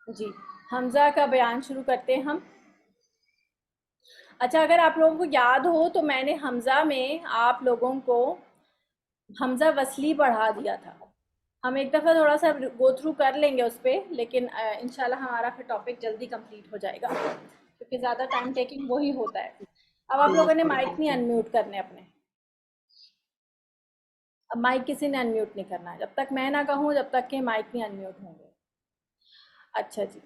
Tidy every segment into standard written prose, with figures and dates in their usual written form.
جی، حمزہ کا بیان شروع کرتے ہیں ہم. اچھا، اگر آپ لوگوں کو یاد ہو تو میں نے حمزہ میں آپ لوگوں کو حمزہ وصلی پڑھا دیا تھا. ہم ایک دفعہ تھوڑا سا گو تھرو کر لیں گے اس پہ، لیکن انشاءاللہ ہمارا پھر ٹاپک جلدی کمپلیٹ ہو جائے گا کیونکہ زیادہ ٹائم ٹیکنگ وہی ہوتا ہے. اب آپ لوگوں نے مائک نہیں انمیوٹ کرنے اپنے. اب مائک کسی نے انمیوٹ نہیں کرنا ہے جب تک میں نہ کہوں، جب تک کہ مائک نہیں انمیوٹ ہوں گے. اچھا جی.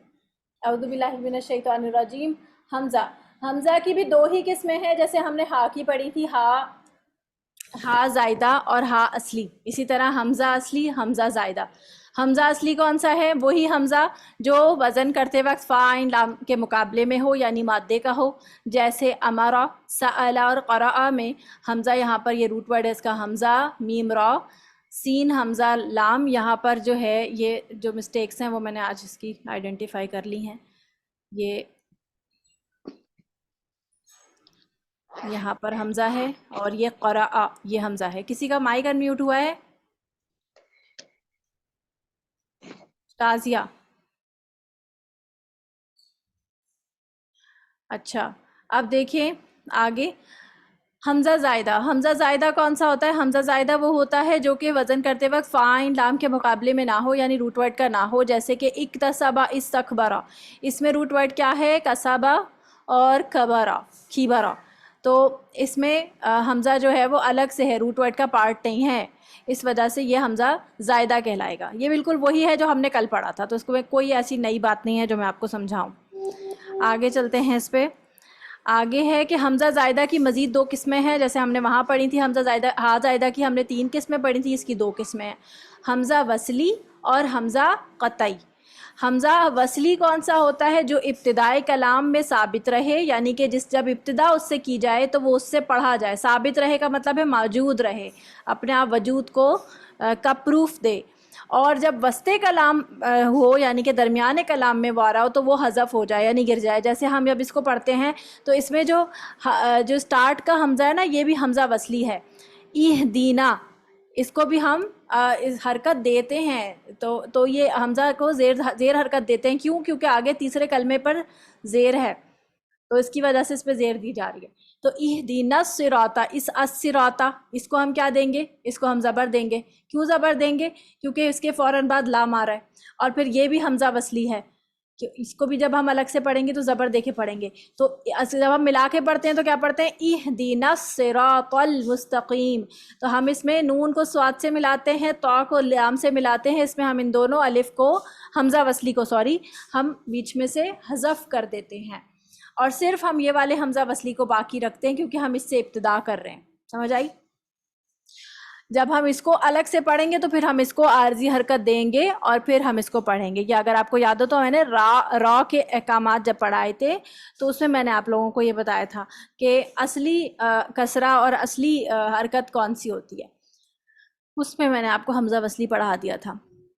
اعوذ باللہ من الشیطان الرجیم. حمزہ. حمزہ کی بھی دو ہی قسمیں ہیں، جیسے ہم نے ہا کی پڑھی تھی، ہا زائدہ اور ہا اصلی. اسی طرح حمزہ اصلی، حمزہ زائدہ. حمزہ اصلی کون سا ہے؟ وہی حمزہ جو وزن کرتے وقت فا عین لام کے مقابلے میں ہو، یعنی مادے کا ہو. جیسے امارا، سألا اور قرأ میں حمزہ یہاں پر یہ روٹ ورڈ ہے اس کا، حمزہ میم را سین حمزہ لام. یہاں پر جو ہے یہ جو مسٹیکس ہیں وہ میں نے آج اس کی آئیڈینٹیفائی کر لی ہیں. یہ یہاں پر حمزہ ہے اور یہ قرأ یہ حمزہ ہے. کسی کا مائک انمیوٹ ہوا ہے؟ تازیہ. اچھا، اب دیکھیں آگے. حمزہ زائدہ. حمزہ زائدہ کون سا ہوتا ہے؟ حمزہ زائدہ وہ ہوتا ہے جو کہ وزن کرتے وقت فا عین لام کے مقابلے میں نہ ہو، یعنی روٹ ورڈ کا نہ ہو. جیسے کہ اکتسبا، استکبرا. اس میں روٹ ورڈ کیا ہے؟ کسبا اور کبرا، کھیبرا. تو اس میں حمزہ جو ہے وہ الگ سے ہے، روٹ ورڈ کا پارٹ نہیں ہے. اس وجہ سے یہ حمزہ زائدہ کہلائے گا. یہ بالکل وہی ہے جو ہم نے کل پڑھا تھا، تو اس کو کوئی ایسی نئی بات نہیں ہے جو میں آپ کو سمجھاؤں. آگے چلتے ہیں. اس پہ آگے ہے کہ حمزہ زائدہ کی مزید دو قسمیں ہیں. جیسے ہم نے وہاں پڑھی تھی حمزہ زائدہ، ہا زائدہ کی ہم نے 3 قسمیں پڑھی تھی، اس کی 2 قسمیں ہیں، حمزہ وصلی اور حمزہ قطعی. حمزہ وصلی کون سا ہوتا ہے؟ جو ابتدائی کلام میں ثابت رہے، یعنی کہ جب ابتدا اس سے کی جائے تو وہ اس سے پڑھا جائے. ثابت رہے کا مطلب ہے موجود رہے، اپنے آپ وجود کو کا پروف دے. اور جب وسط کلام ہو، یعنی کہ درمیان کلام میں وارا ہو، تو وہ حذف ہو جائے یعنی گر جائے. جیسے ہم جب اس کو پڑھتے ہیں تو اس میں جو سٹارٹ کا حمزہ ہے نا، یہ بھی حمزہ وصلی ہے. اہدینا، اس کو بھی ہم حرکت دیتے ہیں، تو یہ حمزہ کو زیر حرکت دیتے ہیں. کیوں؟ کیونکہ آگے تیسرے کلمے پر زیر ہے، تو اس کی وجہ سے اس پہ زیر دی جا رہی ہے. تو اہدینا الصراط، اس الصراط اس کو ہم کیا دیں گے؟ اس کو ہم زبر دیں گے. کیوں زبر دیں گے؟ کیونکہ اس کے فوراً بعد لام آ رہا ہے. اور پھر یہ بھی حمزہ وصلی ہے، کہ اس کو بھی جب ہم الگ سے پڑھیں گے تو زبر دے کے پڑھیں گے. تو جب ہم ملا کے پڑھتے ہیں تو کیا پڑھتے ہیں؟ اہدینا الصراط المستقیم. تو ہم اس میں نون کو صاد سے ملاتے ہیں، طا کو لام سے ملاتے ہیں. اس میں ہم ان دونوں الف کو، حمزہ وصلی کو ہم بیچ میں سے حذف کر دیتے ہیں، اور صرف ہم یہ والے حمزہ وصلی کو باقی رکھتے ہیں کیونکہ ہم اس سے ابتدا کر رہے ہیں. سمجھ آئی؟ جب ہم اس کو الگ سے پڑھیں گے تو پھر ہم اس کو عارضی حرکت دیں گے اور پھر ہم اس کو پڑھیں گے. یا اگر آپ کو یاد ہو تو میں نے را کے احکامات جب پڑھائے تھے تو اس میں نے آپ لوگوں کو یہ بتایا تھا کہ اصلی کسرہ اور اصلی حرکت کون سی ہوتی ہے. اس میں نے آپ کو حمزہ وصلی پڑھا دیا تھا.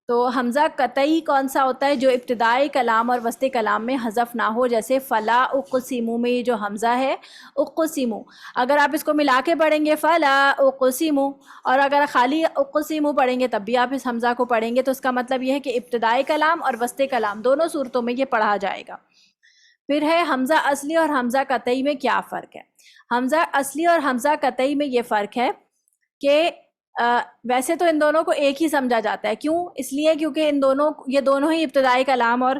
تو حمزہ قطعی کون سا ہوتا ہے؟ جو ابتدائی کلام اور وسط کلام میں حذف نہ ہو. جیسے فلا اقسمو میں یہ جو حمزہ ہے اقسمو، اگر آپ اس کو ملا کے پڑھیں گے فلا اقسمو، اور اگر خالی اقسمو پڑھیں گے تب بھی آپ اس حمزہ کو پڑھیں گے. تو اس کا مطلب یہ ہے کہ ابتدائی کلام اور وسط کلام دونوں صورتوں میں یہ پڑھا جائے گا. پھر ہے حمزہ اصلی اور حمزہ قطعی میں کیا فرق ہے؟ حمزہ اصلی اور حمزہ قطعی میں یہ فرق ہے کہ ویسے تو ان دونوں کو ایک ہی سمجھا جاتا ہے. کیوں؟ اس لیے کیونکہ یہ دونوں ہی ابتدائی کلام اور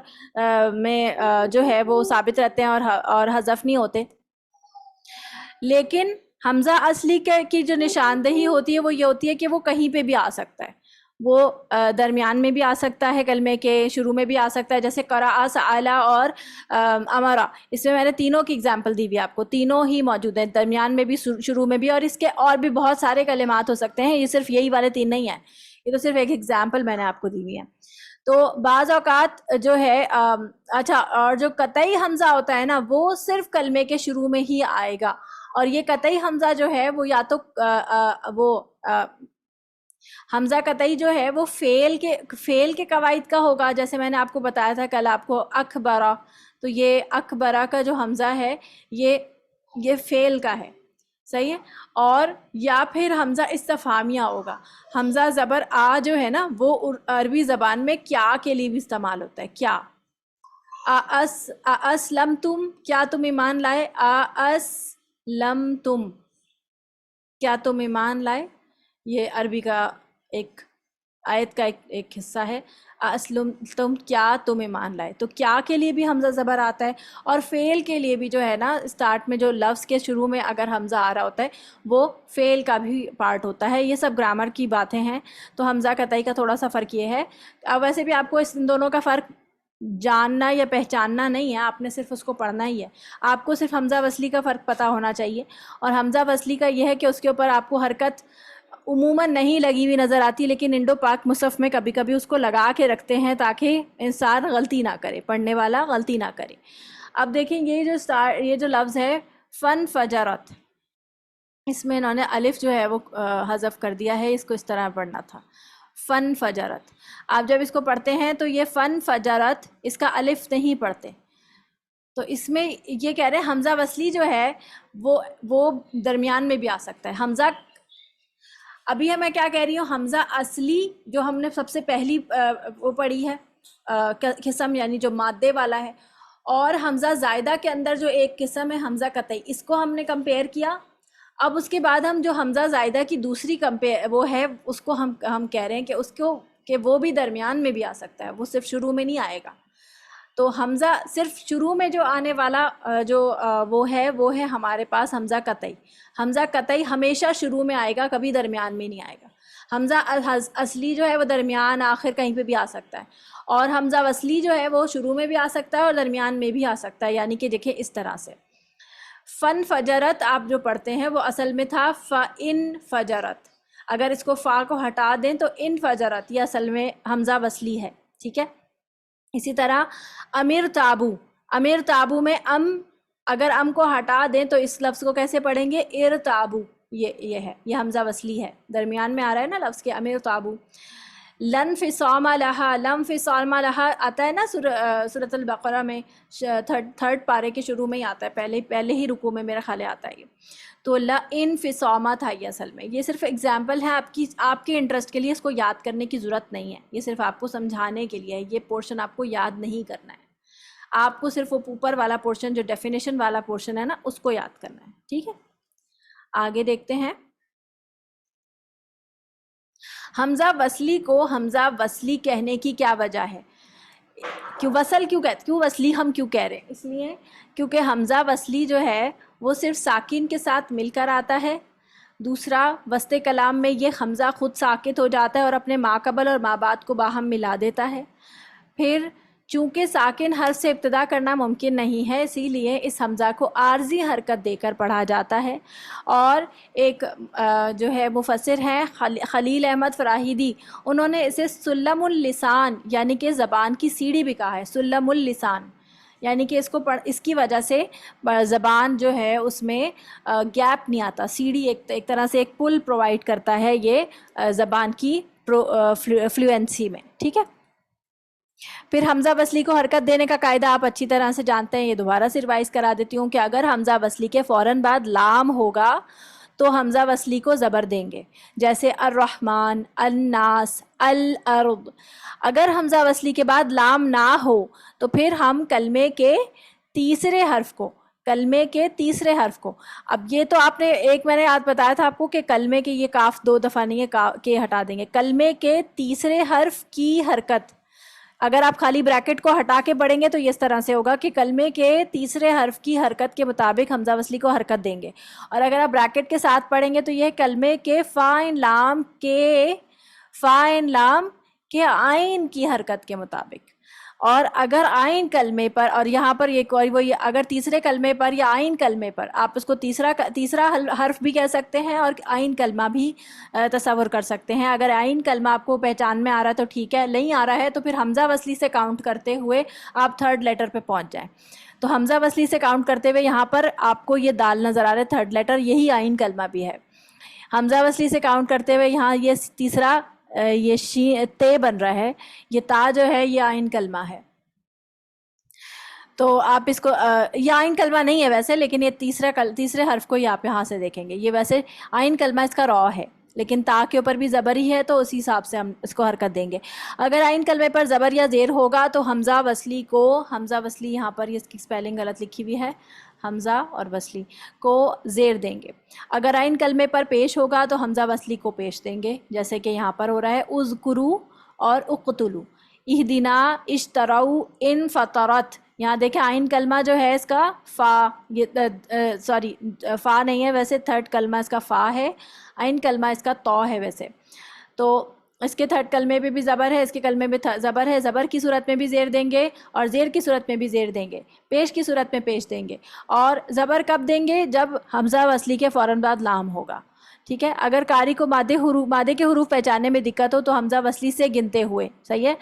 میں جو ہے وہ ثابت رہتے ہیں اور حذف نہیں ہوتے. لیکن حمزہ اصلی کی جو نشاندہی ہوتی ہے وہ یہ ہوتی ہے کہ وہ کہیں پہ بھی آ سکتا ہے. وہ درمیان میں بھی آ سکتا ہے، کلمے کے شروع میں بھی آ سکتا ہے. جیسے قرأ، سألا اور امرا، اس میں نے تینوں کی اگزامپل دی ہوئی آپ کو. تینوں ہی موجود ہیں، درمیان میں بھی شروع میں بھی. اور اس کے اور بھی بہت سارے کلمات ہو سکتے ہیں، یہ صرف یہی والے 3 نہیں ہیں. یہ تو صرف ایک اگزامپل میں نے آپ کو دی ہوئی ہے. تو بعض اوقات جو ہے اچھا، اور جو قطعی حمزہ ہوتا ہے نا وہ صرف کلمے کے شروع میں ہی آئے گا. اور یہ قطعی حمزہ جو ہے وہ یا تو حمزہ قطعی جو ہے وہ فعل کے قواعد کا ہوگا. جیسے میں نے آپ کو بتایا تھا کل آپ کو اکبرا، تو یہ اکبرا کا جو حمزہ ہے یہ فعل کا ہے، صحیح ہے. اور یا پھر حمزہ استفہامیہ ہوگا. حمزہ زبر آ جو ہے نا وہ عربی زبان میں کیا کے لیے بھی استعمال ہوتا ہے. کیا اسلم تم، کیا تم ایمان لائے؟ اسلم تم، کیا تم ایمان لائے؟ یہ عربی کا ایک آیت کا ایک حصہ ہے. اسلم تم، کیا تم ایمان لائے. تو کیا کے لیے بھی حمزہ زبر آتا ہے، اور فعل کے لیے بھی جو ہے نا اسٹارٹ میں جو لفظ کے شروع میں اگر حمزہ آ رہا ہوتا ہے وہ فعل کا بھی پارٹ ہوتا ہے. یہ سب گرامر کی باتیں ہیں. تو حمزہ قطعی کا تھوڑا سا فرق یہ ہے. اب ویسے بھی آپ کو ان دونوں کا فرق جاننا یا پہچاننا نہیں ہے، آپ نے صرف اس کو پڑھنا ہی ہے. آپ کو صرف حمزہ وصلی کا فرق پتہ ہونا چاہیے. اور حمزہ وصلی کا یہ ہے کہ اس کے اوپر آپ کو حرکت عموماً نہیں لگی ہوئی نظر آتی، لیکن انڈو پاک مصحف میں کبھی کبھی اس کو لگا کے رکھتے ہیں تاکہ انسان غلطی نہ کرے، پڑھنے والا غلطی نہ کرے. اب دیکھیں یہ جو لفظ ہے فن فجرت، اس میں انہوں نے الف جو ہے وہ حذف کر دیا ہے. اس کو اس طرح پڑھنا تھا فن فجرت. آپ جب اس کو پڑھتے ہیں تو یہ فن فجرت، اس کا الف نہیں پڑھتے. تو اس میں یہ کہہ رہے ہیں حمزہ وصلی جو ہے وہ درمیان میں بھی آ سکتا ہے. حمزہ ابھی میں کیا کہہ رہی ہوں، حمزہ اصلی جو ہم نے سب سے پہلی وہ پڑھی ہے قسم، یعنی جو مادے والا ہے، اور حمزہ زائدہ کے اندر جو ایک قسم ہے حمزہ قطعی، اس کو ہم نے کمپیئر کیا. اب اس کے بعد ہم جو حمزہ زائدہ کی دوسری وہ ہے اس کو ہم کہہ رہے ہیں کہ اس کو کہ وہ بھی درمیان میں بھی آ سکتا ہے، وہ صرف شروع میں نہیں آئے گا. تو حمزہ صرف شروع میں جو آنے والا وہ ہے ہمارے پاس حمزہ قطعی. حمزہ قطعی ہمیشہ شروع میں آئے گا، کبھی درمیان میں نہیں آئے گا. حمزہ اصلی جو ہے وہ درمیان آخر کہیں پہ بھی آ سکتا ہے، اور حمزہ وصلی جو ہے وہ شروع میں بھی آ سکتا ہے اور درمیان میں بھی آ سکتا ہے. یعنی کہ دیکھیں اس طرح سے فن فجرت آپ جو پڑھتے ہیں وہ اصل میں تھا فَإِن فجرت. اگر اس کو فا کو ہٹا دیں تو ان فجرت، یہ اصل میں حمزہ وصلی ہے. ٹھیک ہے. اسی طرح امیر تابو، امیر تابو میں اگر کو ہٹا دیں تو اس لفظ کو کیسے پڑھیں گے؟ ارتابو. یہ ہے، یہ حمزہ وصلی ہے، درمیان میں آ رہا ہے نا لفظ کے. امیر تابو. لن فصام لہا، لم فصام لہا آتا ہے نا سورۃ البقرہ میں، تھرڈ پارے کے شروع میں ہی آتا ہے، پہلے ہی رکوع میں میرا خیال آتا ہے یہ. تو انفصامہ تھا یہ اصل میں. یہ صرف اگزامپل ہے آپ کے انٹرسٹ کے لیے، اس کو یاد کرنے کی ضرورت نہیں ہے. یہ صرف آپ کو سمجھانے کے لیے ہے. یہ پورشن آپ کو یاد نہیں کرنا ہے. آپ کو صرف وہ اوپر والا پورشن جو ڈیفینیشن والا پورشن ہے نا اس کو یاد کرنا ہے. ٹھیک ہے. آگے دیکھتے ہیں. حمزہ وصلی کو حمزہ وصلی کہنے کی کیا وجہ ہے؟ کیوں وصلی ہم کیوں کہہ رہے ہیں؟ اس لیے کیونکہ حمزہ وصلی جو ہے وہ صرف ساکن کے ساتھ مل کر آتا ہے. دوسرا، وسط کلام میں یہ حمزہ خود ساکت ہو جاتا ہے اور اپنے ما قبل اور ما بعد کو باہم ملا دیتا ہے. پھر چونکہ ساکن حرف سے ابتدا کرنا ممکن نہیں ہے، اسی لیے اس حمزہ کو عارضی حرکت دے کر پڑھا جاتا ہے. اور ایک جو ہے مفسر ہیں خلیل احمد فراہیدی، انہوں نے اسے سلم اللسان یعنی کہ زبان کی سیڑھی بھی کہا ہے. سلم اللسان یعنی کہ اس کی وجہ سے زبان جو ہے اس میں گیپ نہیں آتا. سیڑھی ایک طرح سے ایک پل پرووائڈ کرتا ہے یہ زبان کی فلوئنسی میں. ٹھیک ہے. پھر حمزہ وصلی کو حرکت دینے کا قاعدہ آپ اچھی طرح سے جانتے ہیں. یہ دوبارہ سے ریوائز کرا دیتی ہوں کہ اگر حمزہ وصلی کے فوراً بعد لام ہوگا تو حمزہ وصلی کو زبر دیں گے، جیسے الرحمن، الناس، الارض. اگر حمزہ وصلی کے بعد لام نہ ہو تو پھر ہم کلمے کے تیسرے حرف کو اب یہ تو آپ نے میں نے آج بتایا تھا آپ کو کہ کلمے کے یہ کاف 2 دفعہ نہیں ہے کہ ہٹا دیں گے. کلمے کے تیسرے حرف کی حرکت، اگر آپ خالی بریکٹ کو ہٹا کے پڑھیں گے تو اس طرح سے ہوگا کہ کلمے کے تیسرے حرف کی حرکت کے مطابق حمزہ وصلی کو حرکت دیں گے. اور اگر آپ بریکٹ کے ساتھ پڑھیں گے تو یہ کلمے کے فائن لام کے آئین کی حرکت کے مطابق. اور اگر آئین کلمے پر، اور یہاں پر اگر تیسرے کلمے پر یا آئین کلمے پر، آپ اس کو تیسرا حرف بھی کہہ سکتے ہیں اور آئین کلمہ بھی تصور کر سکتے ہیں. اگر آئین کلمہ آپ کو پہچان میں آ رہا ہے تو ٹھیک ہے، نہیں آ رہا ہے تو پھر حمزہ وصلی سے کاؤنٹ کرتے ہوئے آپ تھرڈ لیٹر پہ پہنچ جائیں. تو حمزہ وصلی سے کاؤنٹ کرتے ہوئے یہاں پر آپ کو یہ دال نظر آ رہا ہے، تھرڈ لیٹر، یہی آئین کلمہ بھی ہے. حمزہ وصلی سے کاؤنٹ کرتے ہوئے یہاں یہ تیسرا یہ تے بن رہا ہے، یہ تا جو ہے یہ آئین کلمہ ہے. تو آپ اس کو یہ آئین کلمہ نہیں ہے ویسے، لیکن یہ تیسرے حرف کو ہی آپ یہاں سے دیکھیں گے. یہ ویسے آئین کلمہ اس کا را ہے. لیکن تا کے اوپر بھی زبر ہی ہے تو اسی حساب سے ہم اس کو حرکت دیں گے. اگر آئین کلمے پر زبر یا زیر ہوگا تو حمزہ وصلی کو، حمزہ وصلی یہاں پر اس کی اسپیلنگ غلط لکھی ہوئی ہے، حمزہ اور وصلی کو زیر دیں گے. اگر آئین کلمے پر پیش ہوگا تو حمزہ وصلی کو پیش دیں گے، جیسے کہ یہاں پر ہو رہا ہے اذکروا اور اقتلوا. اہدنا، اشتروا، ان فطرت. یہاں دیکھیں آئین کلمہ جو ہے اس کا فا، یہ سوری فا نہیں ہے، ویسے تھرڈ کلمہ اس کا فا ہے، آئین کلمہ اس کا تو ہے ویسے. تو اس کے تھرڈ کلمے پہ بھی زبر ہے، اس کے کلمے میں زبر ہے، زبر کی صورت میں بھی زیر دیں گے اور زیر کی صورت میں بھی زیر دیں گے، پیش کی صورت میں پیش دیں گے. اور زبر کب دیں گے؟ جب حمزہ وصلی کے فوراً بعد لام ہوگا. ٹھیک ہے، اگر قاری کو مادے کے حروف پہچاننے میں دقت ہو تو حمزہ وصلی سے گنتے ہوئے، صحیح ہے،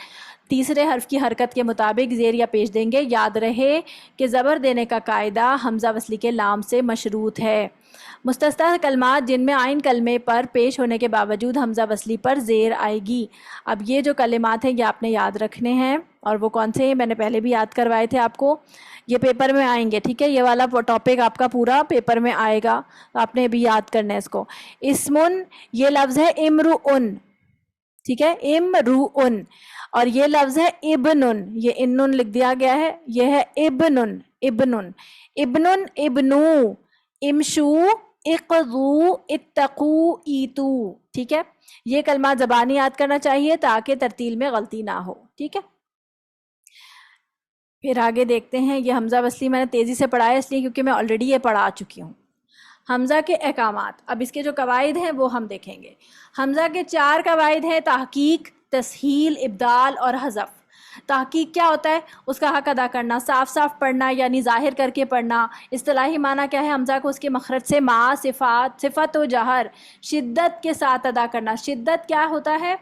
تیسرے حرف کی حرکت کے مطابق زیر یا پیش دیں گے. یاد رہے کہ زبر دینے کا قاعدہ حمزہ وصلی کے لام سے مشروط ہے. مستثنی کلمات جن میں آئین کلمے پر پیش ہونے کے باوجود حمزہ وصلی پر زیر آئے گی. اب یہ جو کلمات ہیں یہ آپ نے یاد رکھنے ہیں، اور وہ کون سے ہیں میں نے پہلے بھی یاد کروائے تھے آپ کو، یہ پیپر میں آئیں گے. ٹھیک ہے، یہ والا ٹاپک آپ کا پورا پیپر میں آئے گا، آپ نے ابھی یاد کرنا ہے اس کو. اسمن، یہ لفظ ہے امرؤن، ٹھیک ہے، امرؤن. اور یہ لفظ ہے ابنن، یہ انن لکھ دیا گیا ہے، یہ ہے ابنن، ابنن، ابنن، ابنو، امشو، اقضو، اتقو، ایتو. ٹھیک ہے، یہ کلمات زبانی یاد کرنا چاہیے تاکہ ترتیل میں غلطی نہ ہو. ٹھیک ہے، پھر آگے دیکھتے ہیں. یہ حمزہ وصلی میں نے تیزی سے پڑھا ہے اس لیے کیونکہ میں آلریڈی یہ پڑھا چکی ہوں. حمزہ کے احکامات، اب اس کے جو قواعد ہیں وہ ہم دیکھیں گے. حمزہ کے 4 قواعد ہیں: تحقیق، تسہیل، ابدال اور حذف. تحقیق کیا ہوتا ہے؟ اس کا حق ادا کرنا، صاف صاف پڑھنا یعنی ظاہر کر کے پڑھنا. اصطلاحی معنی کیا ہے؟ حمزہ کو اس کے مخرج سے مع صفت و جہر شدت کے ساتھ ادا کرنا. شدت کیا ہوتا ہے؟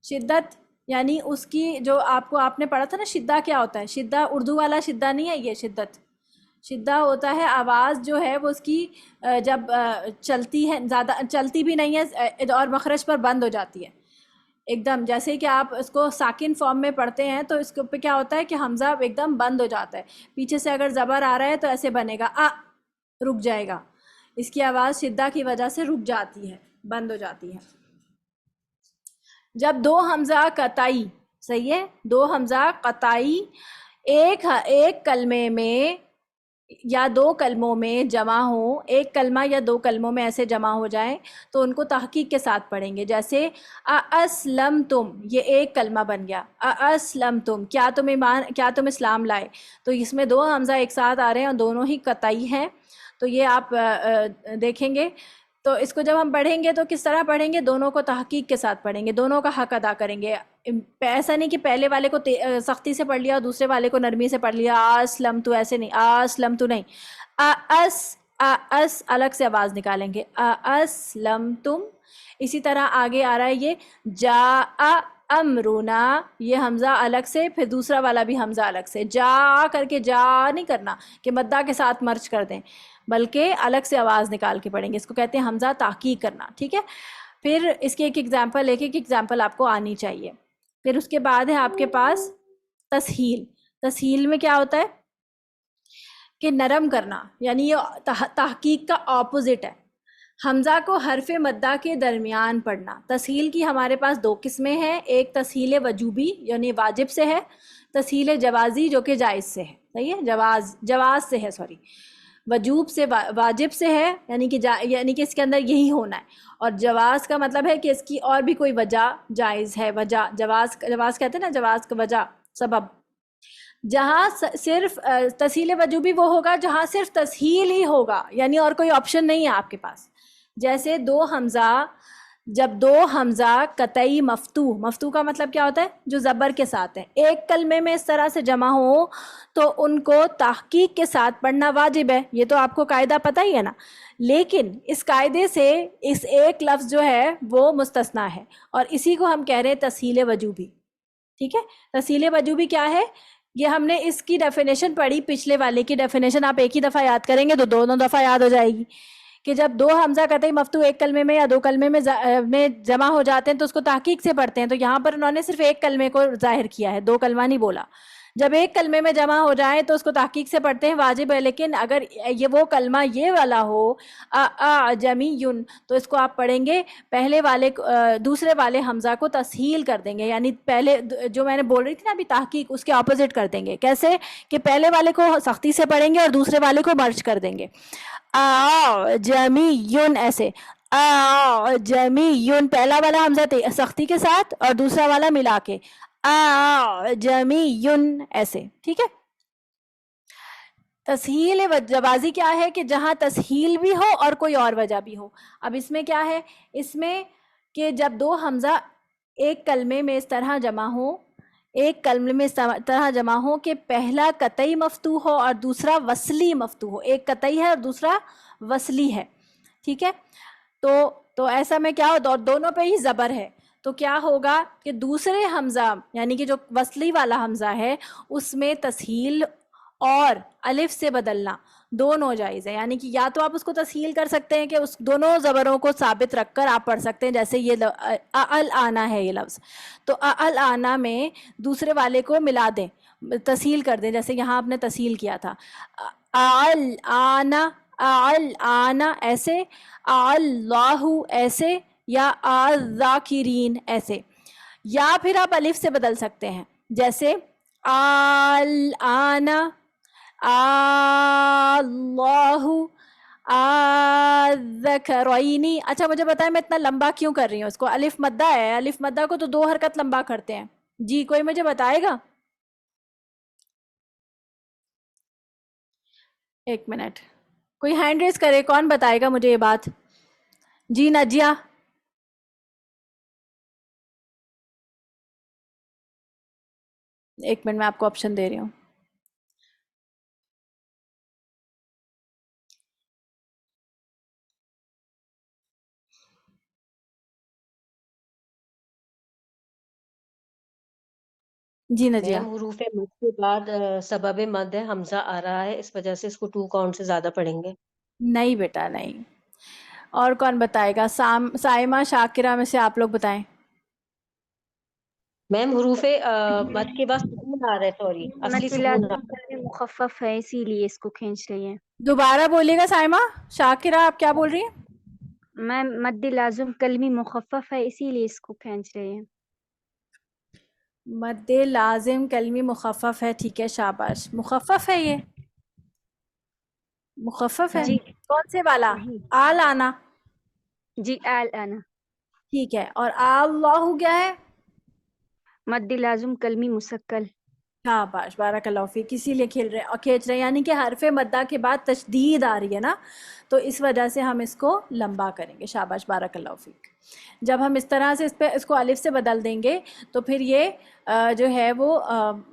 شدت یعنی اس کی جو آپ نے پڑھا تھا نا، شدہ کیا ہوتا ہے؟ شدہ اردو والا شدہ نہیں ہے، یہ شدہ ہوتا ہے آواز جو ہے وہ اس کی جب چلتی ہے، زیادہ چلتی بھی نہیں ہے اور مخرج پر بند ہو جاتی ہے ایک دم. جیسے کہ آپ اس کو ساکن فارم میں پڑھتے ہیں تو اس پہ کیا ہوتا ہے کہ حمزہ ایک دم بند ہو جاتا ہے. پیچھے سے اگر زبر آ رہا ہے تو ایسے بنے گا رک جائے گا. اس کی آواز شدہ کی وجہ سے رک جاتی ہے، بند ہو جاتی ہے. جب 2 حمزہ قطعی، صحیح ہے، 2 حمزہ قطعی ایک کلمے میں یا 2 کلموں میں جمع ہو، ایک کلمہ یا 2 کلموں میں ایسے جمع ہو جائیں تو ان کو تحقیق کے ساتھ پڑھیں گے. جیسے اسلمتم، یہ ایک کلمہ بن گیا. اسلمتم، کیا تم اسلام لائے. تو اس میں 2 حمزہ ایک ساتھ آ رہے ہیں اور دونوں ہی قطعی ہیں. تو یہ آپ دیکھیں گے. تو اس کو جب ہم پڑھیں گے تو کس طرح پڑھیں گے؟ دونوں کو تحقیق کے ساتھ پڑھیں گے، دونوں کا حق ادا کریں گے. ایسا نہیں کہ پہلے والے کو سختی سے پڑھ لیا اور دوسرے والے کو نرمی سے پڑھ لیا. اسلمتو، ایسے نہیں، اسلمتو نہیں. اس الگ سے آواز نکالیں گے، اسلمتم. اسی طرح آگے آ رہا ہے یہ جاء امرنا، یہ حمزہ الگ سے، پھر دوسرا والا بھی حمزہ الگ سے. جا کر کے جا نہیں کرنا کہ مدہ کے ساتھ مرچ کر دیں، بلکہ الگ سے آواز نکال کے پڑھیں گے. اس کو کہتے ہیں حمزہ تحقیق کرنا. ٹھیک ہے، پھر اس کے ایک ایگزامپل آپ کو آنی چاہیے. پھر اس کے بعد ہے آپ کے پاس تسہیل. تسہیل میں کیا ہوتا ہے کہ نرم کرنا، یعنی یہ تحقیق کا اپوزٹ ہے. حمزہ کو حرف مدہ کے درمیان پڑھنا. تسہیل کی ہمارے پاس 2 قسمیں ہیں، ایک تسہیل وجوبی یعنی واجب سے ہے، تسہیل جوازی جو کہ جائز سے ہے. صحیح ہے، جواز سے ہے، سوری، وجوب سے واجب سے ہے، یعنی کہ اس کے اندر یہی ہونا ہے. اور جواز کا مطلب ہے کہ اس کی اور بھی کوئی وجہ جائز ہے. وجہ جواز کہتے ہیں نا، جواز کا وجہ، سبب. جہاں صرف تسہیل وجوبی وہ ہوگا جہاں صرف تسہیل ہی ہوگا، یعنی اور کوئی آپشن نہیں ہے آپ کے پاس. جیسے 2 حمزہ، جب 2 حمزہ قطعی مفتوح کا مطلب کیا ہوتا ہے؟ جو زبر کے ساتھ ہے، ایک کلمے میں اس طرح سے جمع ہو تو ان کو تحقیق کے ساتھ پڑھنا واجب ہے. یہ تو آپ کو قاعدہ پتہ ہی ہے نا. لیکن اس قاعدے سے اس ایک لفظ جو ہے وہ مستثنیٰ ہے، اور اسی کو ہم کہہ رہے ہیں تسہیل وجوبی. ٹھیک ہے، تسہیل وجوبی کیا ہے؟ یہ ہم نے اس کی ڈیفینیشن پڑھی، پچھلے والے کی ڈیفینیشن آپ ایک ہی دفعہ یاد کریں گے تو دونوں دفعہ یاد ہو جائے گی. کہ جب 2 حمزہ قطعی مفتوح ایک کلمے میں یا 2 کلمے میں جمع ہو جاتے ہیں تو اس کو تحقیق سے پڑھتے ہیں. تو یہاں پر انہوں نے صرف ایک کلمے کو ظاہر کیا ہے، 2 کلمہ نہیں بولا. جب ایک کلمے میں جمع ہو جائے تو اس کو تحقیق سے پڑھتے ہیں واجب ہے، لیکن اگر یہ وہ کلمہ یہ والا ہو اعجمیٌ تو اس کو آپ پڑھیں گے پہلے والے دوسرے والے حمزہ کو تسہیل کر دیں گے، یعنی پہلے جو میں نے بول رہی تھی نا ابھی تحقیق، اس کے اپوزٹ کر دیں گے. کیسے کہ پہلے والے کو سختی سے پڑھیں گے اور دوسرے والے کو مرج کر دیں گے. اعجمیٌ ایسے، اعجمیٌ پہلا والا حمزہ سختی کے ساتھ اور دوسرا والا ملا کے، اعجمیٌ ایسے. ٹھیک ہے. تسہیل جوازی کیا ہے کہ جہاں تسہیل بھی ہو اور کوئی اور وجہ بھی ہو. اب اس میں کیا ہے، اس میں کہ جب دو حمزہ ایک کلمے میں اس طرح جمع ہو، ایک کلمے میں اس طرح جمع ہو کہ پہلا قطعی مفتوح ہو اور دوسرا وصلی مفتوح ہو، ایک قطعی ہے اور دوسرا وصلی ہے. ٹھیک ہے. تو ایسا میں کیا ہو، دونوں پہ ہی زبر ہے، تو کیا ہوگا کہ دوسرے حمزہ یعنی کہ جو وصلی والا حمزہ ہے اس میں تسہیل اور الف سے بدلنا دونوں جائز ہے. یعنی کہ یا تو آپ اس کو تسہیل کر سکتے ہیں کہ اس دونوں زبروں کو ثابت رکھ کر آپ پڑھ سکتے ہیں، جیسے یہ الانا ہے یہ لفظ، تو الانا میں دوسرے والے کو ملا دیں، تسہیل کر دیں، جیسے یہاں آپ نے تسہیل کیا تھا الانا، الانا ایسے، اللہ ایسے، یا الذاکرین ایسے. یا پھر آپ الف سے بدل سکتے ہیں، جیسے الآن، اللہ، الذکرین. اچھا مجھے بتائیں میں اتنا لمبا کیوں کر رہی ہوں اس کو، الف مدہ ہے، الف مدہ کو تو 2 حرکت لمبا کرتے ہیں. جی کوئی مجھے بتائے گا؟ ایک منٹ، کوئی ہینڈ ریز کرے، کون بتائے گا مجھے یہ بات؟ جی نجیہ. ایک منٹ میں آپ کو آپشن دے رہی ہوں. جی نجیہ. میم حروف مد کے بعد سبب مد ہے، حمزہ آ رہا ہے، اس وجہ سے اس کو 2 کاؤنٹ سے زیادہ پڑھیں گے. نہیں بیٹا نہیں. اور کون بتائے گا؟ سائمہ، شاکرہ میں سے آپ لوگ بتائیں. میم حروف مد کے بعد سکون آ رہا ہے، سوری اصلی مد سکون آ لازم کلمہ مخفف ہے اسی لیے اس کو کھینچ رہی ہے. دوبارہ بولیے گا سائمہ. شاکرہ آپ کیا بول رہی ہیں؟ میم مد لازم کلمی مخفف ہے اسی لیے اس کو کھینچ رہی ہے. مد لازم کلمی مخفف ہے. ٹھیک ہے شاباش. مخفف ہے، یہ مخفف ہے. جی کون سے والا؟ جی آل آنا. جی الانا. ٹھیک ہے. اور اللہ کیا ہے؟ مد لازم کلمی مسکل. شاباش بارک اللہ فیک. اسی لیے کھینچ رہے ہیں، یعنی کہ حرف مدہ کے بعد تشدید آ رہی ہے نا، تو اس وجہ سے ہم اس کو لمبا کریں گے. شاباش بارک اللہ فیک. جب ہم اس طرح سے اس کو الف سے بدل دیں گے تو پھر یہ جو ہے وہ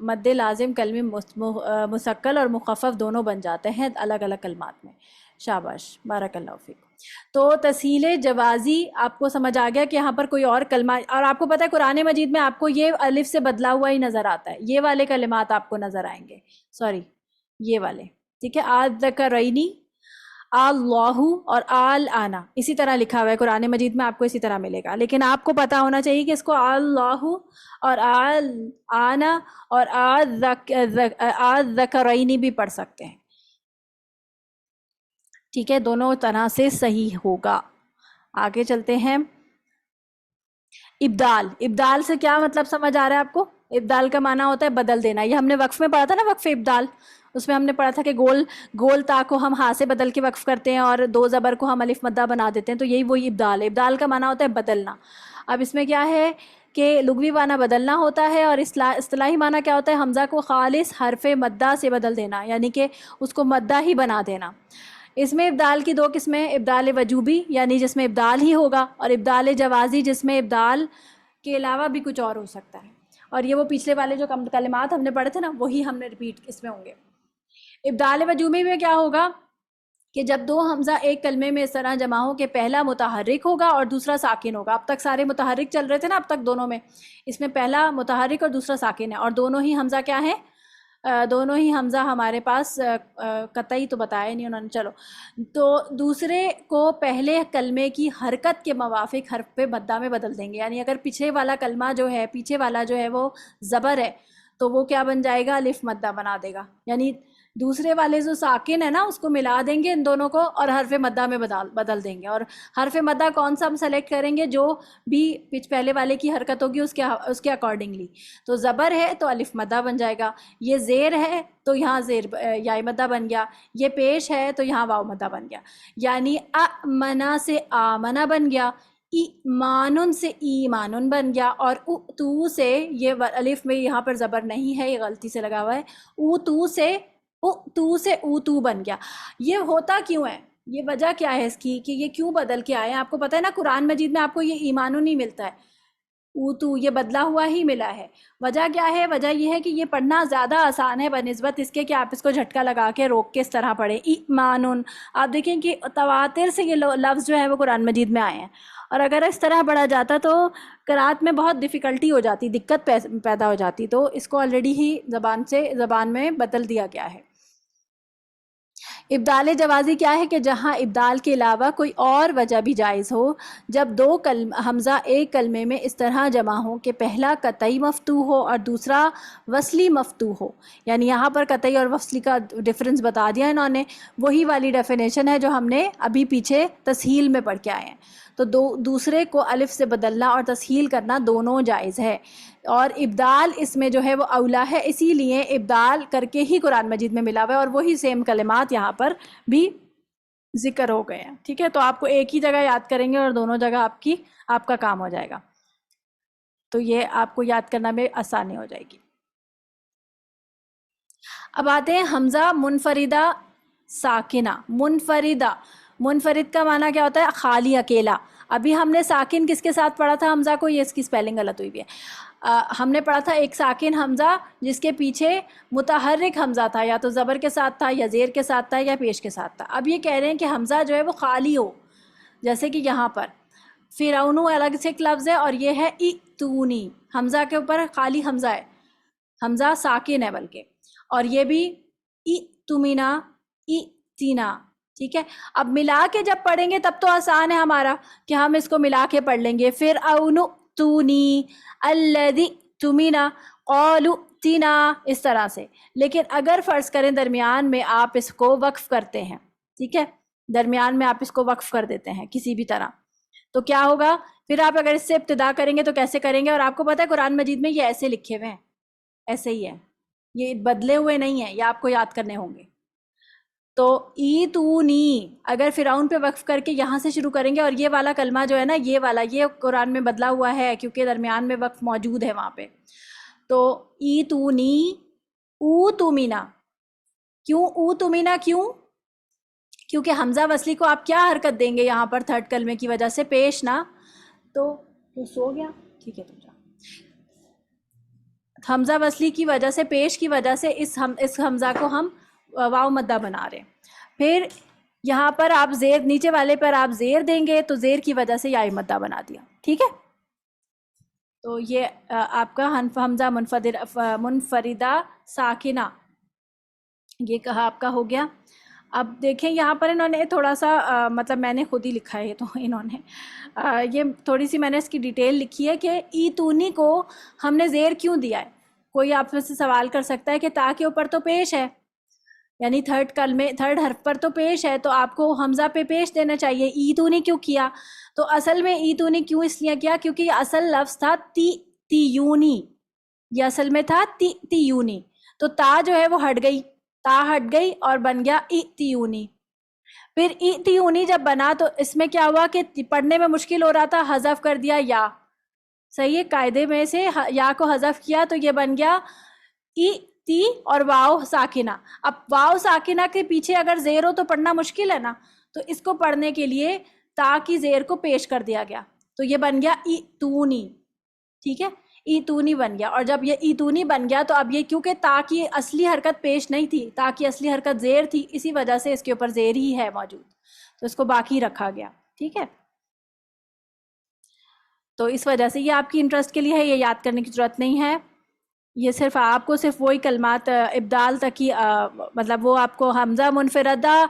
مد لازم کلمی مسکل اور مخفف دونوں بن جاتے ہیں الگ الگ کلمات میں. شاباش بارک اللہ فیک. تو تسہیل جوازی آپ کو سمجھ آ گیا کہ یہاں پر کوئی اور کلمہ، اور آپ کو پتہ ہے قرآن مجید میں آپ کو یہ الف سے بدلا ہوا ہی نظر آتا ہے، یہ والے کلمات آپ کو نظر آئیں گے، سوری یہ والے. ٹھیک ہے. الذکرین، اللہ اور آل آنا اسی طرح لکھا ہوا ہے قرآن مجید میں، آپ کو اسی طرح ملے گا، لیکن آپ کو پتا ہونا چاہیے کہ اس کو اللہ اور آل آنا اور الذکرین بھی پڑھ سکتے ہیں. ٹھیک ہے. دونوں طرح سے صحیح ہوگا. آگے چلتے ہیں. ابدال. ابدال سے کیا مطلب سمجھ آ رہا ہے آپ کو؟ ابدال کا معنی ہوتا ہے بدل دینا. یہ ہم نے وقف میں پڑھا تھا نا، وقف ابدال، اس میں ہم نے پڑھا تھا کہ گول تا کو ہم ہاں سے بدل کے وقف کرتے ہیں اور 2 زبر کو ہم الف مدہ بنا دیتے ہیں، تو یہی وہی ابدال ہے. ابدال کا معنی ہوتا ہے بدلنا. اب اس میں کیا ہے کہ لغوی معنی بدلنا ہوتا ہے اور اصطلاحی معنی کیا ہوتا ہے؟ حمزہ کو خالص حرف مدہ سے بدل دینا، یعنی کہ اس کو مدہ ہی بنا دینا. اس میں ابدال کی 2 قسمیں، ابدال وجوبی یعنی جس میں ابدال ہی ہوگا، اور ابدال جوازی جس میں ابدال کے علاوہ بھی کچھ اور ہو سکتا ہے. اور یہ وہ پچھلے والے جو کلمات ہم نے پڑھے تھے نا وہی ہم نے ریپیٹ اس میں ہوں گے. ابدال وجوبی میں کیا ہوگا کہ جب 2 حمزہ ایک کلمے میں اس طرح جمع ہو کہ پہلا متحرک ہوگا اور دوسرا ساکن ہوگا. اب تک سارے متحرک چل رہے تھے نا، اب تک دونوں میں، اس میں پہلا متحرک اور دوسرا ساکن ہے، اور دونوں ہی حمزہ کیا ہے؟ دونوں ہی حمزہ ہمارے پاس قطعی تو بتایا نہیں انہوں نے، چلو تو دوسرے کو پہلے کلمے کی حرکت کے موافق حرف مدہ میں بدل دیں گے. یعنی اگر پیچھے والا کلمہ جو ہے، پیچھے والا جو ہے وہ زبر ہے، تو وہ کیا بن جائے گا؟ الف مدہ بنا دے گا. یعنی دوسرے والے جو ساکن ہے نا اس کو ملا دیں گے ان دونوں کو اور حرف مدہ میں بدل دیں گے. اور حرف مدہ کون سا ہم سلیکٹ کریں گے؟ جو بھی پہلے والے کی حرکت ہوگی اس کے اکارڈنگلی. تو زبر ہے تو الف مدہ بن جائے گا. یہ زیر ہے تو یہاں زیر یا مدہ بن گیا. یہ پیش ہے تو یہاں واو مدہ بن گیا. یعنی امنا سے آمنا بن گیا. ایمانن سے ایمانن بن گیا. اور تو سے یہ الف میں یہاں پر زبر نہیں ہے, یہ غلطی سے لگا ہوا ہے. تو سے اوتو بن گیا. یہ ہوتا کیوں ہے؟ یہ وجہ کیا ہے اس کی کہ یہ کیوں بدل کے آئے ہیں؟ آپ کو پتہ ہے نا قرآن مجید میں آپ کو یہ ایمانو نہیں ملتا ہے, اوتو یہ بدلا ہوا ہی ملا ہے. وجہ کیا ہے؟ وجہ یہ ہے کہ یہ پڑھنا زیادہ آسان ہے بنسبت اس کے کہ آپ اس کو جھٹکا لگا کے روک کے اس طرح پڑھیں. ایمانن آپ دیکھیں کہ تواتر سے یہ لفظ جو ہے وہ قرآن مجید میں آئے ہیں, اور اگر اس طرح پڑھا جاتا تو قرأت میں بہت ڈیفیکلٹی ہو جاتی, دقت پیدا ہو جاتی. تو اس کو آلریڈی ہی زبان میں بدل دیا گیا ہے. ابدال جوازی کیا ہے کہ جہاں ابدال کے علاوہ کوئی اور وجہ بھی جائز ہو, جب دو حمزہ ایک کلمے میں اس طرح جمع ہو کہ پہلا قطعی مفتوح ہو اور دوسرا وصلی مفتوح ہو. یعنی یہاں پر قطعی اور وصلی کا ڈفرنس بتا دیا انہوں نے, وہی والی ڈیفینیشن ہے جو ہم نے ابھی پیچھے تسہیل میں پڑھ کے آئے ہیں. تو دوسرے کو الف سے بدلنا اور تسہیل کرنا دونوں جائز ہے, اور ابدال اس میں جو ہے وہ اولا ہے, اسی لیے ابدال کر کے ہی قرآن مجید میں ملا ہوا ہے, اور وہی سیم کلمات یہاں پر بھی ذکر ہو گئے ہیں. ٹھیک ہے, تو آپ کو ایک ہی جگہ یاد کریں گے اور دونوں جگہ آپ کا کام ہو جائے گا, تو یہ آپ کو یاد کرنا میں آسانی ہو جائے گی. اب آتے ہیں حمزہ منفردہ ساکنہ. منفرد کا معنی کیا ہوتا ہے؟ خالی, اکیلا. ابھی ہم نے ساکن کس کے ساتھ پڑھا تھا حمزہ کو؟ یہ اس کی سپیلنگ غلط ہوئی ہے. ہم نے پڑھا تھا ایک ساکن حمزہ جس کے پیچھے متحرک حمزہ تھا, یا تو زبر کے ساتھ تھا یا زیر کے ساتھ تھا یا پیش کے ساتھ تھا. اب یہ کہہ رہے ہیں کہ حمزہ جو ہے وہ خالی ہو, جیسے کہ یہاں پر فرعونو الگ سے ایک لفظ ہے اور یہ ہے ایتونی. حمزہ کے اوپر خالی حمزہ ہے, حمزہ ساکن ہے بلکہ, اور یہ بھی ایتومینا ایتینا. ٹھیک ہے, اب ملا کے جب پڑھیں گے تب تو آسان ہے ہمارا کہ ہم اس کو ملا کے پڑھ لیں گے. فرعونو تونی الذی تمینا قالوا تینا, اس طرح سے. لیکن اگر فرض کریں درمیان میں آپ اس کو وقف کرتے ہیں, ٹھیک ہے, درمیان میں آپ اس کو وقف کر دیتے ہیں کسی بھی طرح, تو کیا ہوگا؟ پھر آپ اگر اس سے ابتدا کریں گے تو کیسے کریں گے؟ اور آپ کو پتہ ہے قرآن مجید میں یہ ایسے لکھے ہوئے ہیں, ایسے ہی ہے, یہ بدلے ہوئے نہیں ہیں, یہ آپ کو یاد کرنے ہوں گے. تو ایتونی اگر فرعون پہ وقف کر کے یہاں سے شروع کریں گے, اور یہ والا کلمہ جو ہے نا, یہ والا, یہ قرآن میں بدلا ہوا ہے کیونکہ درمیان میں وقف موجود ہے وہاں پہ. تو ایتونی او تمینا. کیوں او تمینا؟ کیونکہ حمزہ وصلی کو آپ کیا حرکت دیں گے یہاں پر تھرڈ کلمے کی وجہ سے؟ پیش نا. تو سو گیا, ٹھیک ہے, تم جا. حمزہ وصلی کی وجہ سے, پیش کی وجہ سے اس حمزہ کو ہم واو مدہ بنا رہے ہیں. پھر یہاں پر آپ زیر, نیچے والے پر آپ زیر دیں گے تو زیر کی وجہ سے یا مدہ بنا دیا. ٹھیک ہے, تو یہ آپ کا حمزہ منفردہ ساکنہ یہ کہا آپ کا ہو گیا. اب دیکھیں یہاں پر انہوں نے تھوڑا سا مطلب میں نے خود ہی لکھا ہے, تو انہوں نے یہ تھوڑی سی میں نے اس کی ڈیٹیل لکھی ہے کہ ایتونی کو ہم نے زیر کیوں دیا ہے. کوئی آپ سے سوال کر سکتا ہے کہ تا کے اوپر تو پیش ہے, یعنی تھرڈ حرف پر تو پیش ہے, تو آپ کو حمزہ پہ پیش دینا چاہیے, ایتونی کیوں کیا؟ تو اصل میں ایتونی کیوں اس لیے کیا کیونکہ یہ اصل لفظ تھا تیونی, یہ اصل میں تھا تیونی. تو تا جو ہے وہ ہٹ گئی, تا ہٹ گئی اور بن گیا ایتیونی. پھر ایتیونی جب بنا تو اس میں کیا ہوا کہ پڑھنے میں مشکل ہو رہا تھا, حذف کر دیا یا. صحیح ہے, قاعدے میں سے یا کو حذف کیا تو یہ بن گیا تی اور واو ساکنہ. اب واو ساکنہ کے پیچھے اگر زیر ہو تو پڑھنا مشکل ہے نا, تو اس کو پڑھنے کے لیے تا کی زیر کو پیش کر دیا گیا, تو یہ بن گیا ایتونی. ٹھیک ہے, ایتونی بن گیا. اور جب یہ ایتونی بن گیا تو اب یہ کیونکہ تا کی اصلی حرکت پیش نہیں تھی, تا کی اصلی حرکت زیر تھی, اسی وجہ سے اس کے اوپر زیر ہی ہے موجود, تو اس کو باقی رکھا گیا. ٹھیک ہے, تو اس وجہ سے یہ آپ کی انٹرسٹ کے لیے ہے, یہ یاد کرنے کی ضرورت نہیں ہے. یہ صرف آپ کو صرف وہی کلمات ابدال تک ہی مطلب وہ آپ کو حمزہ منفردہ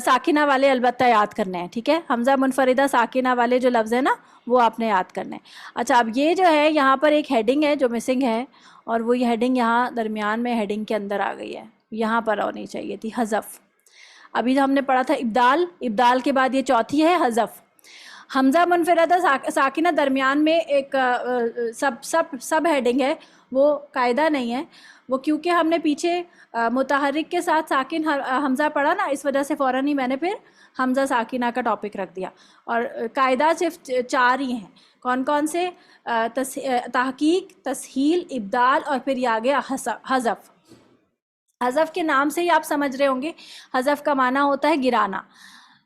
ساکنہ والے البتہ یاد کرنے ہیں. ٹھیک ہے, حمزہ منفردہ ساکنہ والے جو لفظ ہیں نا وہ آپ نے یاد کرنے ہیں. اچھا, اب یہ جو ہے یہاں پر ایک ہیڈنگ ہے جو مسنگ ہے, اور وہی ہیڈنگ یہاں درمیان میں ہیڈنگ کے اندر آ گئی ہے, یہاں پر ہونی چاہیے تھی حذف. ابھی ہم نے پڑھا تھا ابدال, ابدال کے بعد یہ چوتھی ہے حذف. حمزہ منفردہ ساکنہ درمیان میں ایک سب ہیڈنگ ہے, وہ قاعدہ نہیں ہے, وہ کیونکہ ہم نے پیچھے متحرک کے ساتھ ساکن حمزہ پڑھا نا, اس وجہ سے فوراً ہی میں نے پھر حمزہ ساکنہ کا ٹاپک رکھ دیا. اور قاعدہ صرف 4 ہی ہیں. کون کون سے؟ تحقیق, تسہیل, ابدال, اور پھر یہ آ گیا حذف. حذف کے نام سے ہی آپ سمجھ رہے ہوں گے حذف کا معنی ہوتا ہے گرانا,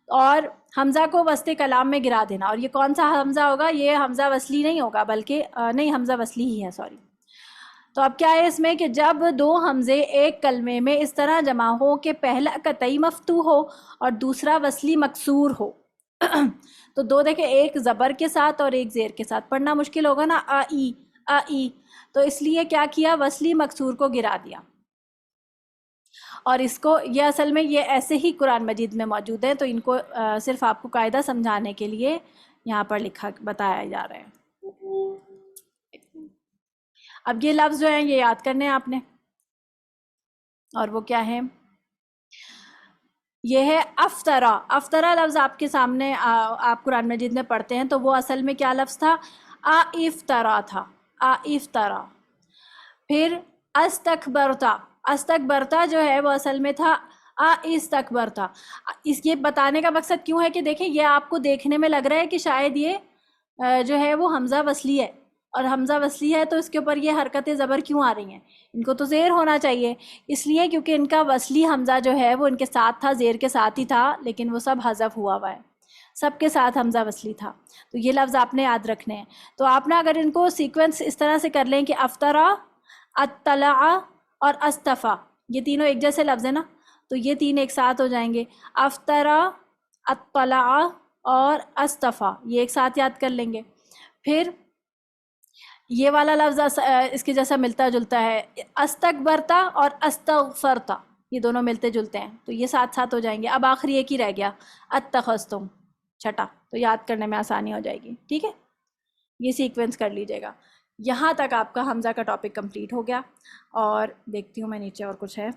اور حمزہ کو وسط کلام میں گرا دینا. اور یہ کون سا حمزہ ہوگا؟ یہ حمزہ وصلی نہیں ہوگا, بلکہ نہیں, حمزہ وصلی ہی ہے, سوری. تو اب کیا ہے اس میں کہ جب 2 حمزے ایک کلمے میں اس طرح جمع ہو کہ پہلا قطعی مفتوح ہو اور دوسرا وصلی مکسور ہو. تو 2 دیکھیں, ایک زبر کے ساتھ اور ایک زیر کے ساتھ, پڑھنا مشکل ہوگا نا, ای. تو اس لیے کیا کیا, وصلی مکسور کو گرا دیا. اور اس کو, یہ اصل میں یہ ایسے ہی قرآن مجید میں موجود ہیں, تو ان کو صرف آپ کو قاعدہ سمجھانے کے لیے یہاں پر بتایا جا رہا ہے. اب یہ لفظ جو ہیں یہ یاد کرنے ہیں آپ نے, اور وہ کیا ہے؟ یہ ہے افطرا. افطرا لفظ آپ کے سامنے آپ قرآن مجید میں پڑھتے ہیں, تو وہ اصل میں کیا لفظ تھا؟ افطرا تھا, افطرا. پھر استکبرتا, استکبرتا جو ہے وہ اصل میں تھا استکبرتا. اس یہ بتانے کا مقصد کیوں ہے کہ دیکھیں, یہ آپ کو دیکھنے میں لگ رہا ہے کہ شاید یہ جو ہے وہ حمزہ وصلی ہے, اور حمزہ وصلی ہے تو اس کے اوپر یہ حرکت زبر کیوں آ رہی ہیں؟ ان کو تو زیر ہونا چاہیے. اس لیے کیونکہ ان کا وصلی حمزہ جو ہے وہ ان کے ساتھ تھا, زیر کے ساتھ ہی تھا, لیکن وہ سب حذف ہوا ہے, سب کے ساتھ حمزہ وصلی تھا. تو یہ لفظ آپ نے یاد رکھنے ہیں. تو آپ نے اگر ان کو سیکوینس اس طرح سے کر لیں کہ افطرا, اطلع اور استفا, یہ تینوں ایک جیسے لفظ ہیں نا, تو یہ 3 ایک ساتھ ہو جائیں گے. افطرا, اطلع اور استفا, یہ ایک ساتھ یاد کر لیں گے. پھر یہ والا لفظ اس کے جیسا ملتا جلتا ہے, استکبرتا اور استغفرتا, یہ دونوں ملتے جلتے ہیں, تو یہ ساتھ ساتھ ہو جائیں گے. اب آخری ایک ہی رہ گیا, اتخذتم, چھٹا, تو یاد کرنے میں آسانی ہو جائے گی. ٹھیک ہے, یہ سیکوینس کر لیجئے گا. یہاں تک آپ کا حمزہ کا ٹاپک کمپلیٹ ہو گیا, اور دیکھتی ہوں میں نیچے اور کچھ ہے,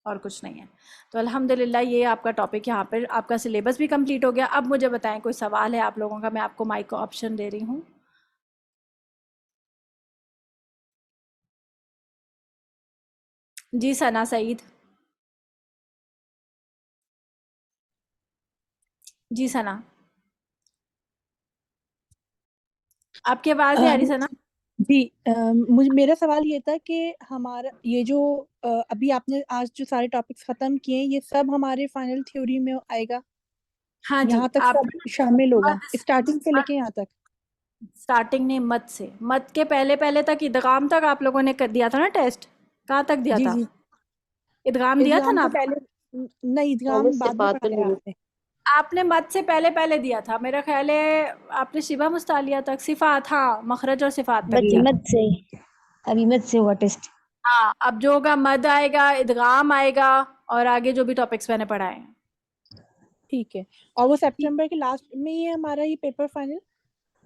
اور کچھ نہیں ہے. تو الحمدللہ یہ آپ کا ٹاپک یہاں پر, آپ کا سلیبس بھی کمپلیٹ ہو گیا. اب مجھے بتائیں کوئی سوال ہے آپ لوگوں کا؟ میں آپ کو مائک کو آپشن دے رہی ہوں. جی ثنا سعید, جی ثنا, آپ کی آواز نہیں آ رہی ثنا. جی میرا سوال یہ تھا کہ ہمارا یہ جو ابھی آپ نے آج جو سارے ٹاپکس ختم کیے ہیں, یہ سب ہمارے فائنل تھیوری میں آئے گا؟ ہاں جی, یہاں تک آپ سب شامل ہوگا, اسٹارٹنگ سے لے کے یہاں تک؟ اسٹارٹنگ نہیں, مت سے, مت کے پہلے تک, ادغام تک آپ لوگوں نے کر دیا تھا نا ٹیسٹ؟ کہاں تک دیا جی تھا؟ جی, ادغام دیا تھا ادغام نا سے آپ؟ پہلے نہیں, ادغام پہلے بعد میں صفات پڑھایا الحروف. آپ نے. آپ نے مت سے پہلے دیا تھا میرا خیال ہے. آپ نے شبہ مستعلیہ تک, صفات, ہاں مخرج اور صفات تک جی دیا تھا. مد سے, ابھی مد سے ہوا ٹیسٹ. ہاں, اب جو ہوگا مد آئے گا, ادغام آئے گا, اور آگے جو بھی ٹاپکس میں نے پڑھائے ہیں. ٹھیک ہے, اور وہ سپٹمبر کے لاسٹ میں ہی ہے ہمارا یہ پیپر فائنل؟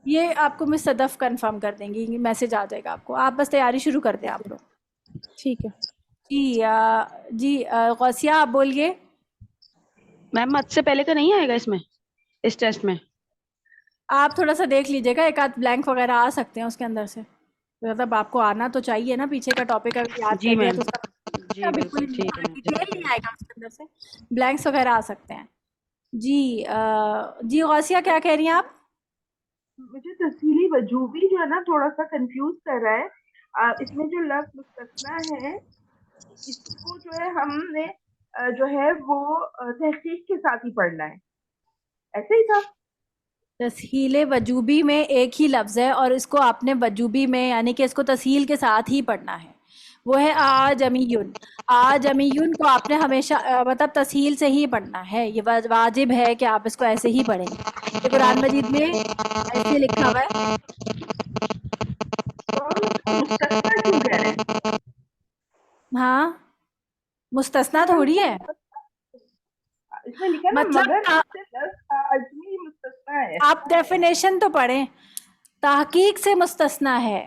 یہ آپ کو مس صدف کنفرم کر دیں گی, میسج آ جائے گا آپ کو, آپ بس تیاری شروع کر دیں آپ لوگ. ٹھیک ہے. جی غوثیہ آپ بولیے. میم مد سے پہلے کا نہیں آئے گا اس میں, اس ٹیسٹ میں؟ آپ تھوڑا سا دیکھ لیجیے گا, ایک آدھ بلینک وغیرہ آ سکتے ہیں اس کے اندر سے, مطلب آپ کو آنا تو چاہیے نا, پیچھے کا ٹاپک اگر یاد جی کر لیا میم, تو اس کا جی بالکل بالکل ٹھیک ہے میم. ڈیٹیل نہیں آئے گا اس کے اندر سے, بلینکس وغیرہ آ سکتے ہیں. جی غوثیہ کیا کہہ رہی ہیں آپ؟ مجھے تفصیلی وجوبی جو ہے نا تھوڑا سا کنفیوز کر رہا ہے. اس میں جو لفظ مستثنا ہے, اس کو جو ہے ہم نے جو ہے وہ تحقیق کے ساتھ ہی پڑھنا ہے, ایسے ہی تھا؟ تسہیل وجوبی میں ایک ہی لفظ ہے, اور اس کو آپ نے وجوبی میں یعنی کہ اس کو تسہیل کے ساتھ ہی پڑھنا ہے, وہ ہے آجمیون. آجمیون کو آپ نے ہمیشہ مطلب تسہیل سے ہی پڑھنا ہے, یہ واجب ہے کہ آپ اس کو ایسے ہی پڑھیں. یہ قرآن مجید میں ایسے لکھا ہوا ہے. تو ہم اس کو مستثنا کیوں کہہ رہے ہیں؟ ہاں, مستثنا ہم تھوڑی کو ہے, اس میں لکھا نا مگر مطلب اس سے لفظ اجمی مستثنا ہے. آپ ڈیفینیشن تو پڑھیں, تحقیق سے مستثنا ہے.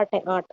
8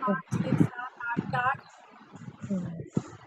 5 6 7 8 8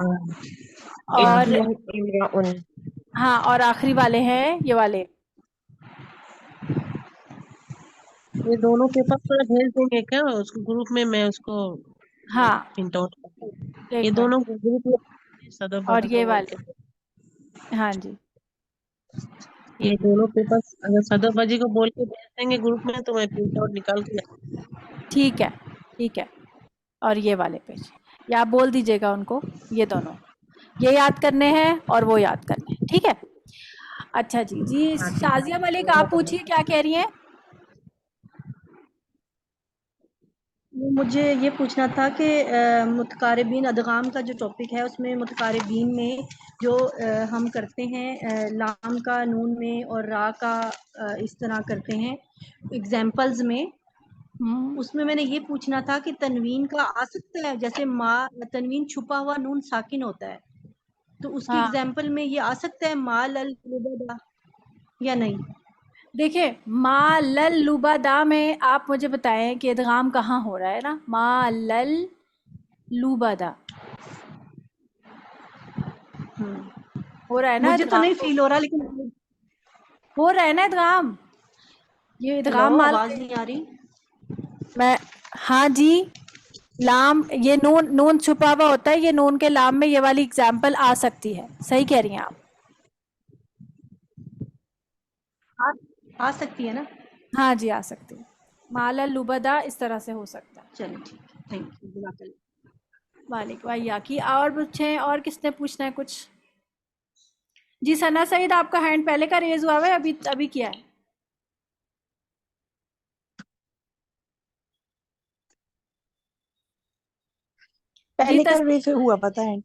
اور امرأ ہاں اور آخری والے ہیں یہ والے یہ دونوں پیپر تھوڑا بھیج دیں گے کیا اس کو گروپ میں، میں اس کو ہاں پرنٹ آؤٹ کر دوں. ایک یہ منٹ دونوں گروپ میں صدف اور بھائی یہ کو بول والے کے ہاں جی یہ دونوں پیپر اگر صدف بھائی کو بول کے بھیج دیں گے گروپ میں تو میں پرنٹ آؤٹ نکال کے ٹھیک ہے اور یہ والے پیج یا آپ بول دیجیے گا ان کو یہ دونوں یہ یاد کرنے ہیں اور وہ یاد کرنے ہیں ٹھیک ہے. اچھا جی شازیہ ملک آپ پوچھیے کیا کہہ رہی ہیں. مجھے یہ پوچھنا تھا کہ متقاربین ادغام کا جو ٹاپک ہے اس میں متقاربین میں جو ہم کرتے ہیں لام کا نون میں اور را کا اس طرح کرتے ہیں ایگزامپلز میں، اس میں نے یہ پوچھنا تھا کہ تنوین کا آ سکتا ہے، جیسے ما تنوین چھپا ہوا نون ساکن ہوتا ہے تو اس کی ہاں ایگزامپل میں یہ آ سکتا ہے ما لل یا نہیں؟ دیکھیں ما لل لوبادا میں آپ مجھے بتائیں کہ ادغام کہاں ہو رہا ہے نا. ما لل لوبادا ہو رہا ہے نا مجھے تو ادغام نہیں فیل ہو رہا، لیکن ہو رہا ہے نا ادغام. یہ ہیلو ادغام مال آواز نہیں آ رہی. میں ہاں جی لام یہ نون چھپا ہوا ہوتا ہے، یہ نون کے لام میں یہ والی اگزامپل آ سکتی ہے. صحیح کہہ رہی ہیں آپ. آ سکتی ہے نا؟ ہاں جی آ سکتی ہے. مال لوبدا اس طرح سے ہو سکتا ہے. چلیں ٹھیک ہے، تھینک یو، جزاک اللہ. وعلیکم کی اور پوچھیں اور کس نے پوچھنا ہے کچھ؟ جی ثنا سعید آپ کا ہینڈ پہلے کا ریز ہوا ہے ابھی کیا ہے؟ جی پہلے کا ریز ہوا پتا ہے.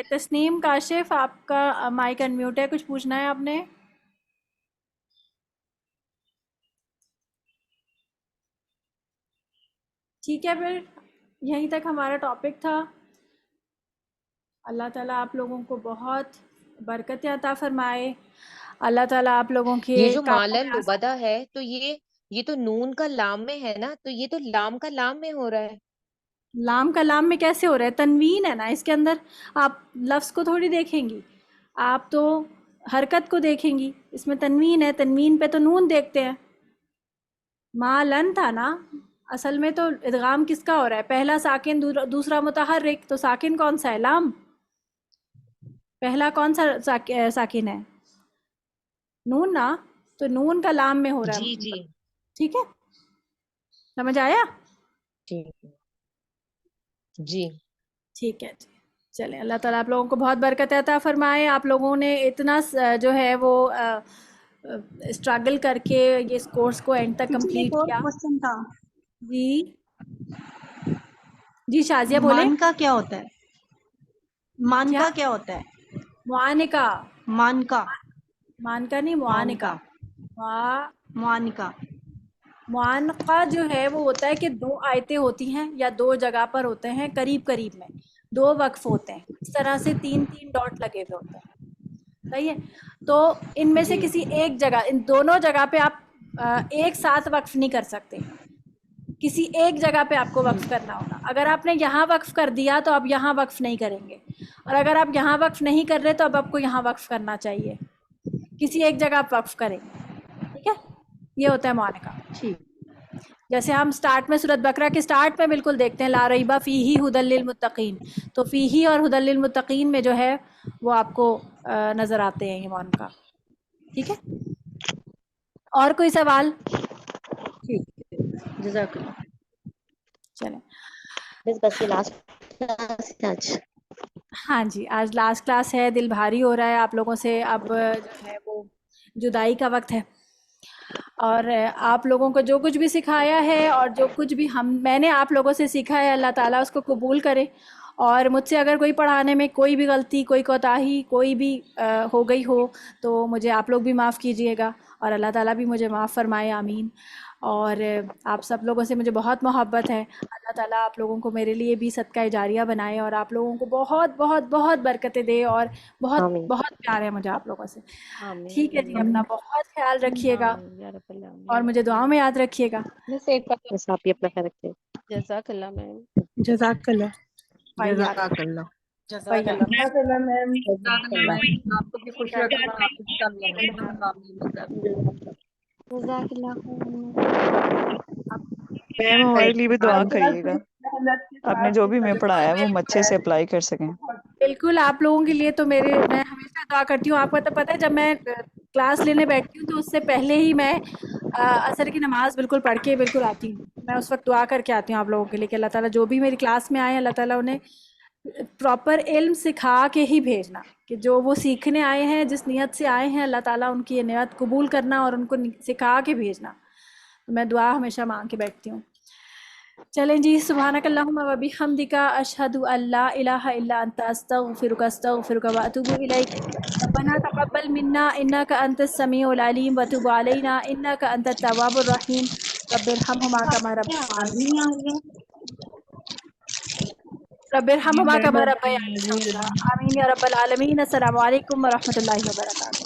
تسنیم کاشف آپ کا مائک انمیوٹ ہے، کچھ پوچھنا ہے آپ نے؟ ٹھیک ہے پھر یہیں تک ہمارا ٹاپک تھا. اللہ تعالیٰ آپ لوگوں کو بہت برکتیں عطا فرمائے. اللہ تعالیٰ آپ لوگوں کے یہ جو کاموں مالا میں لبدا ہے تو یہ تو نون کا لام میں ہے نا، تو یہ تو لام کا لام میں ہو رہا ہے. لام کا لام میں کیسے ہو رہا ہے؟ تنوین ہے نا اس کے اندر. آپ لفظ کو تھوڑی دیکھیں گی، آپ تو حرکت کو دیکھیں گی. اس میں تنوین ہے، تنوین پہ تو نون دیکھتے ہیں. مالن تھا نا اصل میں. تو ادغام کس کا ہو رہا ہے؟ پہلا ساکن دوسرا متحرک. تو ساکن کون سا ہے؟ لام. پہلا کون سا ساکن ہے؟ نون نا. تو نون کا لام میں ہو رہا جی ہے. جی ٹھیک ہے سمجھ آیا؟ جی ٹھیک ہے جی چلیں. اللہ تعالیٰ آپ لوگوں کو بہت برکت عطا فرمائے. آپ لوگوں نے اتنا جو ہے وہ اسٹرگل کر کے یہ اس کورس کو اینڈ تک ٹیچر ایک کمپلیٹ اور کیا. کوشچن تھا، جی شازیہ بولے. مان کا کیا ہوتا ہے؟ مان کا کیا ہوتا ہے؟ معانکہ. مان کا مانکا نہیں معانکہ. معانکہ. معانقہ جو ہے وہ ہوتا ہے کہ دو آیتیں ہوتی ہیں یا دو جگہ پر ہوتے ہیں قریب قریب میں، دو وقف ہوتے ہیں، اس طرح سے 3 ڈاٹ لگے ہوئے ہوتے ہیں. صحیح ہے. تو ان میں سے کسی ایک جگہ، ان دونوں جگہ پہ آپ ایک ساتھ وقف نہیں کر سکتے. کسی ایک جگہ پہ آپ کو وقف کرنا ہوگا. اگر آپ نے یہاں وقف کر دیا تو آپ یہاں وقف نہیں کریں گے، اور اگر آپ یہاں وقف نہیں کر رہے تو اب آپ کو یہاں وقف کرنا چاہیے. کسی ایک جگہ آپ وقف کریں گے. ٹھیک ہے یہ ہوتا ہے معانقہ. ٹھیک. جیسے ہم سٹارٹ میں سورۃ بقرہ کے سٹارٹ میں بالکل دیکھتے ہیں لا ریب فیہ ھدی للمتقین. تو فیہ اور ھدی للمتقین میں جو ہے وہ آپ کو نظر آتے ہیں یہ معانقہ. ٹھیک ہے اور کوئی سوال؟ ٹھیک جزاک اللہ. چلیں بس یہ لاسٹ کلاس ہے آج. ہاں جی آج لاسٹ کلاس ہے. دل بھاری ہو رہا ہے آپ لوگوں سے. اب جو ہے وہ جدائی کا وقت ہے، اور آپ لوگوں کو جو کچھ بھی سکھایا ہے اور جو کچھ بھی میں نے آپ لوگوں سے سیکھا ہے اللہ تعالیٰ اس کو قبول کرے. اور مجھ سے اگر کوئی پڑھانے میں کوئی بھی غلطی، کوئی کوتاہی کوئی بھی ہو گئی ہو تو مجھے آپ لوگ بھی معاف کیجئے گا، اور اللہ تعالیٰ بھی مجھے معاف فرمائے. آمین. اور آپ سب لوگوں سے مجھے بہت محبت ہے. اللہ تعالیٰ آپ لوگوں کو میرے لیے بھی صدقہ جاریہ بنائے، اور آپ لوگوں کو بہت بہت بہت برکتیں دے، اور بہت آمین بہت پیار ہے مجھے آپ لوگوں سے. آمین ٹھیک ہے جی اپنا بہت خیال رکھیے گا، آمین یا رب العالمین. اور مجھے دعاؤں میں یاد رکھیے گا. بس آپ بھی اپنا خیال رکھتے ہیں. جزاک اللہ میم. جزاک اللہ. وعلیکم. جزاک اللہ. وہی اللہ جزاک اللہ میم اللہ آپ کو بھی خوش رکھے اور آپ کو جزاک اللہ خیر۔ میم ہمارے لیے بھی دعا آپ کریے گا، محنت کے آپ نے ساتھ جو یہ بھی ہمیں سب پڑھایا ہے وہ ہم کام اچھے سے اپلائی کر سکیں۔ بالکل آپ لوگوں کے لیے تو میں ہمیشہ دعا کرتی ہوں۔ آپ کو تو پتہ ہے جب میں کلاس لینے بیٹھتی ہوں تو اس سے پہلے ہی میں عصر کی نماز بالکل پڑھ کے بالکل آتی ہوں۔ میں اس وقت دعا کر کے آتی ہوں آپ لوگوں کے لیے کہ اللہ تعالیٰ جو بھی میری کلاس میں آئے اللہ تعالیٰ انہیں پراپر علم سکھا کے ہی بھیجنا، کہ جو وہ سیکھنے آئے ہیں جس نیت سے آئے ہیں اللہ تعالیٰ ان کی یہ نیت قبول کرنا اور ان کو سکھا کے بھیجنا۔ میں دعا ہمیشہ مانگ کے بیٹھتی ہوں۔ چلیں جی، سبحانک اللہم و بحمدک اشہد ان لا الہ الا انت استغفرک واتوب الیک۔ ربنا تقبل منا انک انت السمیع العلیم وتب علینا انک انت التواب الرحیم۔ رب ارحمہما کما ربیانی صغیرا۔ آمین یا رب العالمین۔ السلام علیکم ورحمۃ اللہ وبرکاتہ۔